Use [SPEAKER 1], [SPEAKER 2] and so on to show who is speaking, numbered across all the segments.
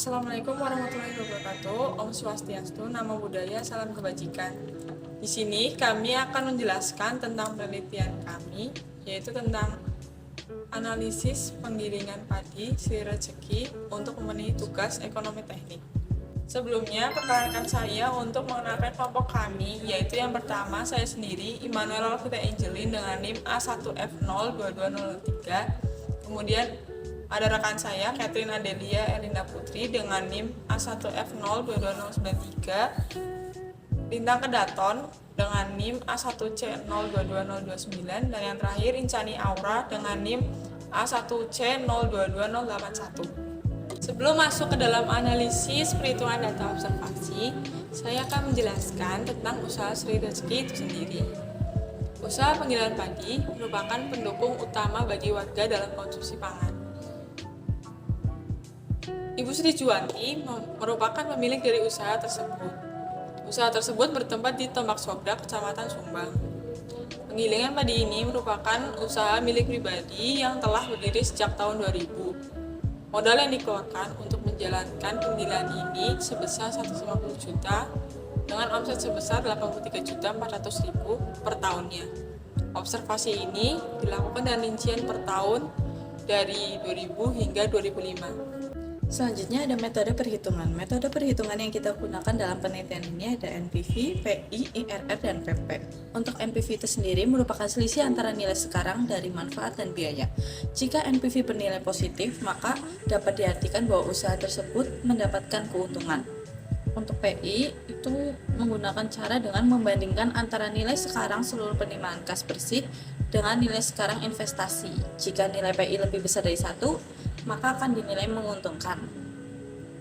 [SPEAKER 1] Assalamualaikum warahmatullahi wabarakatuh. Om Swastiastu, Namo Buddhaya, Salam Kebajikan. Di sini kami akan menjelaskan tentang penelitian kami, yaitu tentang analisis penggilingan padi Sri Rejeki untuk memenuhi tugas ekonomi teknik. Sebelumnya, perkenalkan saya untuk mengenalkan kelompok kami, yaitu yang pertama saya sendiri, Immanuel Alvita Angelin dengan NIM A1F02203. Kemudian ada rekan saya, Catherine Adelia Elinda Putri dengan NIM A1F02293, Lintang Kedaton dengan NIM A1C022029, dan yang terakhir Incani Aura dengan NIM A1C022081. Sebelum masuk ke dalam analisis perhitungan data observasi, saya akan menjelaskan tentang usaha Sri Rejeki itu sendiri. Usaha penggilingan padi merupakan pendukung utama bagi warga dalam konsumsi pangan. Ibu Sri Juwanti merupakan pemilik dari usaha tersebut. Usaha tersebut bertempat di Tombak Sobdak, Kecamatan Sumbang. Penggilingan padi ini merupakan usaha milik pribadi yang telah berdiri sejak tahun 2000. Modal yang dikeluarkan untuk menjalankan penggilingan ini sebesar 150 juta dengan omset sebesar 83.400.000 per tahunnya. Observasi ini dilakukan dengan rincian per tahun dari 2000 hingga 2005.
[SPEAKER 2] Selanjutnya ada metode perhitungan. Metode perhitungan yang kita gunakan dalam penelitian ini ada NPV, PI, IRR, dan PP. Untuk NPV itu sendiri merupakan selisih antara nilai sekarang dari manfaat dan biaya. Jika NPV bernilai positif, maka dapat diartikan bahwa usaha tersebut mendapatkan keuntungan. Untuk PI itu menggunakan cara dengan membandingkan antara nilai sekarang seluruh penerimaan kas bersih dengan nilai sekarang investasi. Jika nilai PI lebih besar dari 1, maka akan dinilai menguntungkan.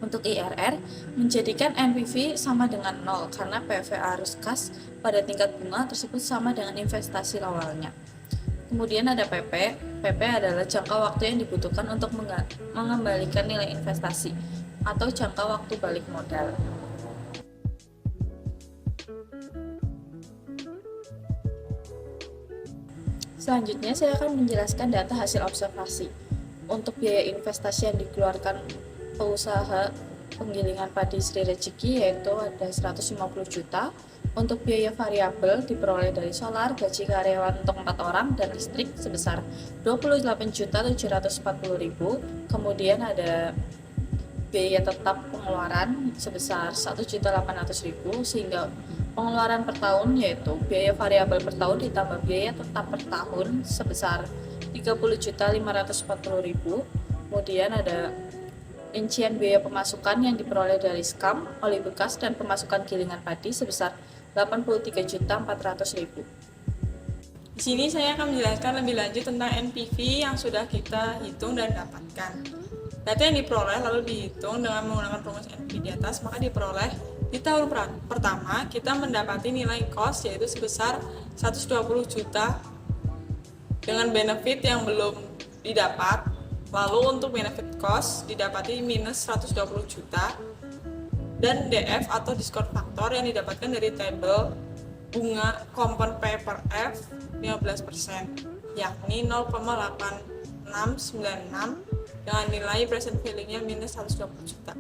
[SPEAKER 2] Untuk IRR, menjadikan NPV sama dengan 0 karena PV arus kas pada tingkat bunga tersebut sama dengan investasi awalnya. Kemudian ada PP. PP adalah jangka waktu yang dibutuhkan untuk mengembalikan nilai investasi atau jangka waktu balik modal. Selanjutnya saya akan menjelaskan data hasil observasi. Untuk biaya investasi yang dikeluarkan pengusaha penggilingan padi Sri Rejeki yaitu ada 150 juta. Untuk biaya variabel diperoleh dari solar, gaji karyawan untuk 4 orang, dan listrik sebesar 28.740.000. Kemudian ada biaya tetap pengeluaran sebesar 1.800.000 sehingga pengeluaran per tahun yaitu biaya variabel per tahun ditambah biaya tetap per tahun sebesar 30.540.000. Kemudian ada rincian biaya pemasukan yang diperoleh dari skam, oli bekas, dan pemasukan gilingan padi sebesar 83.400.000.
[SPEAKER 1] Di sini saya akan menjelaskan lebih lanjut tentang NPV yang sudah kita hitung dan dapatkan. Data yang diperoleh lalu dihitung dengan menggunakan rumus NPV di atas, maka diperoleh di tahun pertama kita mendapati nilai cost yaitu sebesar 120 juta dengan benefit yang belum didapat. Lalu untuk benefit cost didapati minus 120 juta dan DF atau diskon faktor yang didapatkan dari tabel bunga kompon P per F 15% yakni 0,8696 dengan nilai present value-nya minus 120 juta.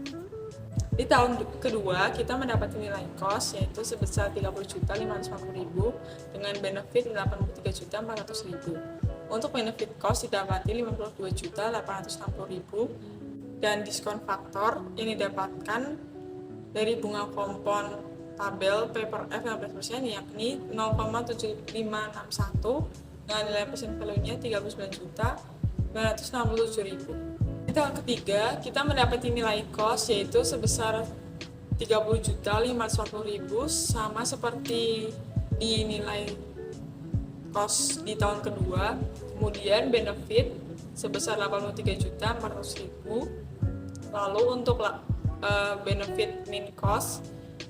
[SPEAKER 1] Di tahun kedua kita mendapati nilai cost yaitu sebesar 30.550.000 dengan benefit 83.400.000. Untuk benefit cost didapati 52.860.000 dan diskon faktor yang didapatkan dari bunga kompon tabel P per F 15% yakni 0,7561 dengan nilai present value-nya 39.967.000. Di tahun ketiga, kita mendapati nilai cost yaitu sebesar 30.540.000 sama seperti di nilai cost di tahun kedua. Kemudian benefit sebesar 83.400.000. Lalu untuk benefit min cost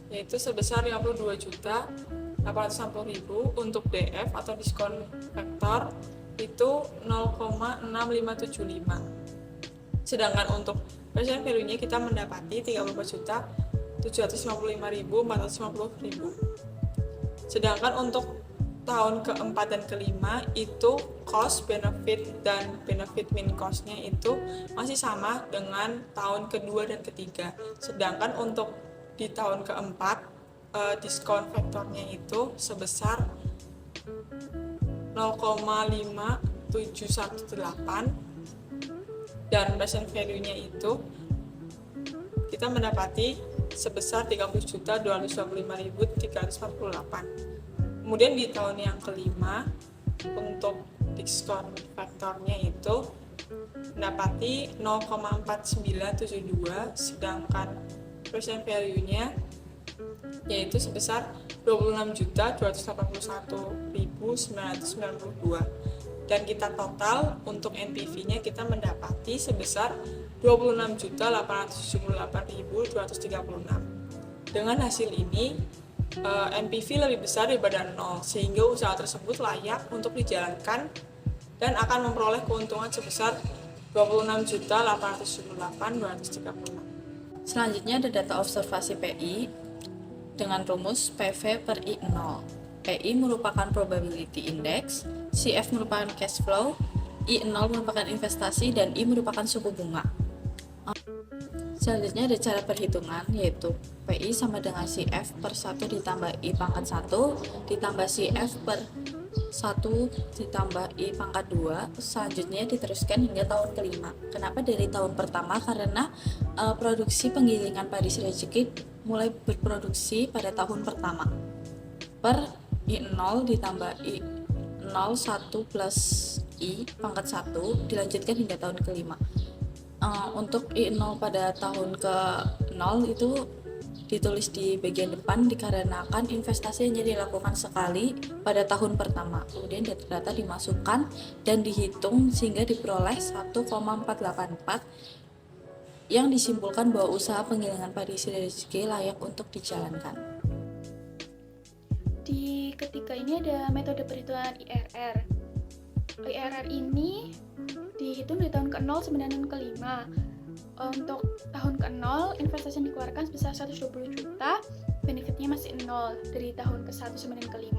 [SPEAKER 1] yaitu sebesar 52.860.000. Untuk DF atau diskon faktor itu 0,6575. Sedangkan untuk present value-nya kita mendapati 34.755.450.000. Sedangkan untuk tahun keempat dan kelima itu cost benefit dan benefit min cost-nya itu masih sama dengan tahun kedua dan ketiga. Sedangkan untuk di tahun keempat diskon faktornya itu sebesar 0,5718 dan present value-nya itu kita mendapati sebesar 30.225.348. Kemudian di tahun yang kelima untuk diskon faktornya itu mendapati 0,4972 sedangkan present value-nya yaitu sebesar 26.281.992 dan kita total untuk NPV-nya kita mendapati sebesar 26.878.236. Dengan hasil ini NPV lebih besar daripada 0 sehingga usaha tersebut layak untuk dijalankan dan akan memperoleh keuntungan sebesar 26.878.236.
[SPEAKER 2] Selanjutnya ada data observasi PI dengan rumus PV per I0. PI merupakan probability index, CF merupakan cash flow, I0 merupakan investasi, dan I merupakan suku bunga. Selanjutnya ada cara perhitungan, yaitu PI sama dengan CF per 1 ditambah I pangkat 1 ditambah CF per 1 ditambah I pangkat 2. Selanjutnya diteruskan hingga tahun kelima. Kenapa dari tahun pertama? Karena produksi penggilingan padi rezeki mulai berproduksi pada tahun pertama. Per I0 ditambah I01 plus I pangkat 1 dilanjutkan hingga tahun kelima. Untuk I0 pada tahun ke-0 itu ditulis di bagian depan dikarenakan investasi hanya dilakukan sekali pada tahun pertama. Kemudian data dimasukkan dan dihitung sehingga diperoleh 1,484 yang disimpulkan bahwa usaha penggilingan padi rezeki layak untuk dijalankan.
[SPEAKER 3] Di ketiga ini ada metode perhitungan IRR. IRR ini dihitung dari tahun ke-0 sampai dengan ke-5. Untuk tahun ke-0, investasi yang dikeluarkan sebesar 120 juta, benefitnya masih 0. Dari tahun ke-1 sampai dengan ke-5,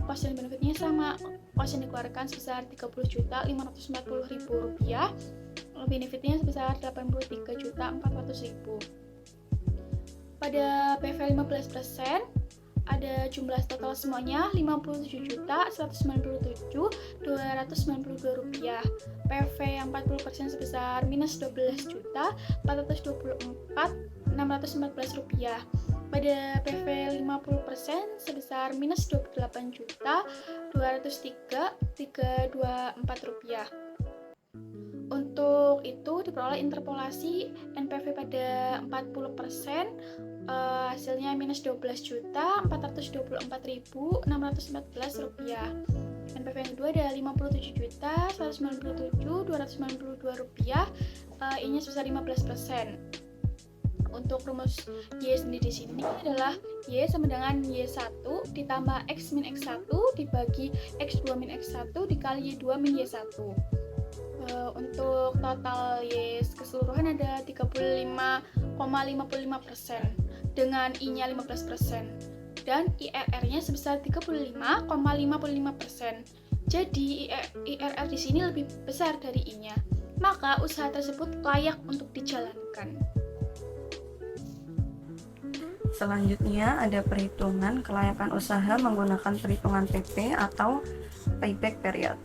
[SPEAKER 3] cost dan benefitnya sama. Cost yang dikeluarkan sebesar 30.540.000 rupiah, benefitnya sebesar 83.400.000. Pada PV 15%, ada jumlah total semuanya 57.197.292 rupiah. PV yang 40% sebesar minus 12.424.614 rupiah. Pada PV 50% sebesar minus 28.203.324 rupiah. Untuk itu diperoleh interpolasi NPV pada 40%, hasilnya minus 12.424.614 rupiah. NPV yang kedua ada 57.197.292 rupiah, I-nya sebesar 15%. Untuk rumus Y sendiri di sini adalah Y sama dengan Y1 ditambah X min X1 dibagi X2 min X1 dikali Y2 min Y1. Untuk total Y keseluruhan ada 35,55% dengan I-nya 15% dan IRR-nya sebesar 35,55%. Jadi IRR di sini lebih besar dari I-nya. Maka usaha tersebut layak untuk dijalankan.
[SPEAKER 4] Selanjutnya ada perhitungan kelayakan usaha menggunakan perhitungan PP atau payback period.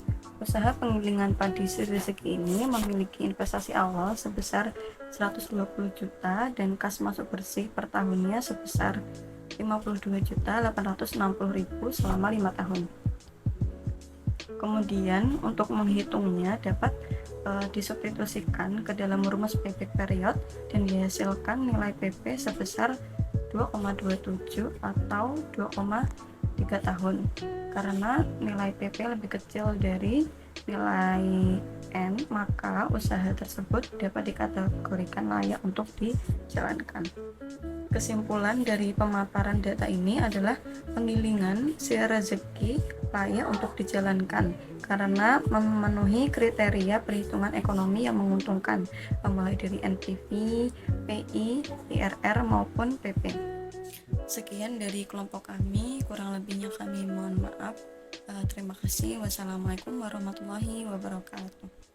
[SPEAKER 4] Usaha penggilingan padi rezeki ini memiliki investasi awal sebesar 120 juta dan kas masuk bersih per tahunnya sebesar 52.860.000 selama 5 tahun. Kemudian untuk menghitungnya dapat disubstitusikan ke dalam rumus payback period dan dihasilkan nilai PP sebesar 2,27 atau 2,3 tahun karena nilai PP lebih kecil dari nilai N, maka usaha tersebut dapat dikategorikan layak untuk dijalankan. Kesimpulan dari pemaparan data ini adalah penggilingan si rezeki layak untuk dijalankan karena memenuhi kriteria perhitungan ekonomi yang menguntungkan mulai dari NPV, PI, IRR maupun PP. Sekian dari kelompok kami, kurang lebihnya kami mohon maaf. Terima kasih. Wassalamualaikum warahmatullahi wabarakatuh.